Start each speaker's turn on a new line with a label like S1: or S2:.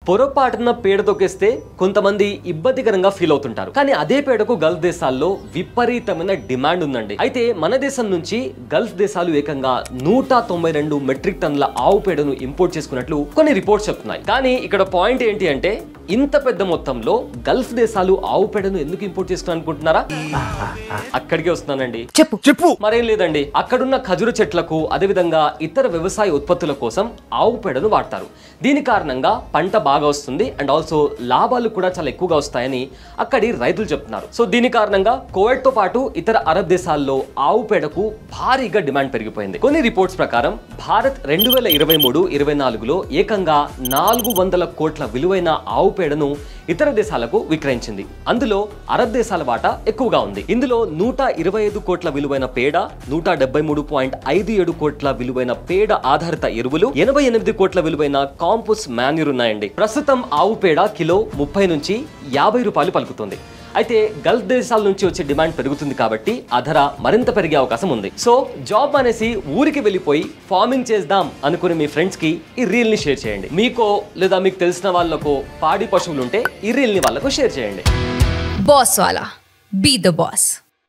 S1: పొరపాటున పేడ తొక్కేస్తే కొంతమంది ఇబ్బందికరంగా ఫీల్ అవుతుంటారు. కానీ అదే పేడకు గల్ఫ్ దేశాల్లో విపరీతమైన డిమాండ్ ఉందండి. అయితే మన దేశం నుంచి గల్ఫ్ దేశాలు ఏకంగా 192 మెట్రిక్ టన్నుల ఆవు పేడను ఇంపోర్ట్ చేసుకున్నట్లు కొన్ని రిపోర్ట్స్ చెప్తున్నాయి. కానీ ఇక్కడ పాయింట్ ఏంటి అంటే, ఇంత పెద్ద మొత్తంలో గల్ఫ్ దేశాలు ఆవు పేడను ఎందుకు ఇంపోర్ట్ చేసుకుని అనుకుంటున్నారా? అక్కడికే వస్తున్నానండి.
S2: చెప్పు.
S1: మరేం లేదండి, అక్కడున్న ఖజూర చెట్లకు అదేవిధంగా ఇతర వ్యవసాయ ఉత్పత్తుల కోసం ఆవు పేడను వాడతారు. దీని కారణంగా పంట బాగా వస్తుంది అండ్ ఆల్సో లాభాలు కూడా చాలా ఎక్కువగా వస్తాయని అక్కడి రైతులు చెప్తున్నారు. సో దీని కారణంగా కువైట్ తో పాటు ఇతర అరబ్ దేశాల్లో ఆవు పేడకు భారీగా డిమాండ్ పెరిగిపోయింది. కొన్ని రిపోర్ట్స్ ప్రకారం భారత్ 2023-24లో ఏకంగా 400 కోట్ల విలువైన ఆవు పేడను ఇతర దేశాలకు విక్రయించింది. అందులో అరబ్ దేశాల వాటా ఎక్కువగా ఉంది. ఇందులో 125 కోట్ల విలువైన పేడ, 173.57 కోట్ల విలువైన పేడ ఆధారిత ఎరువులు, 88 కోట్ల విలువైన కాంపోస్ట్ మాన్యూర్ ఉన్నాయండి. ప్రస్తుతం ఆవు పేడ కిలో 30 నుంచి 50 రూపాయలు పలుకుతుంది. అయితే గల్ఫ్ దేశాల నుంచి వచ్చే డిమాండ్ పెరుగుతుంది కాబట్టి ఆ ధర మరింత పెరిగే అవకాశం ఉంది. సో జాబ్ అనేసి ఊరికి వెళ్ళిపోయి ఫార్మింగ్ చేద్దాం అనుకుని మీ ఫ్రెండ్స్ కి ఈ రీల్ ని షేర్ చేయండి. మీకో లేదా మీకు తెలిసిన వాళ్ళకో పాడి పశువులు ఉంటే ఈ రీల్ ని వాళ్ళకు షేర్ చేయండి.
S3: బాస్ వాలా, బీ ద బాస్.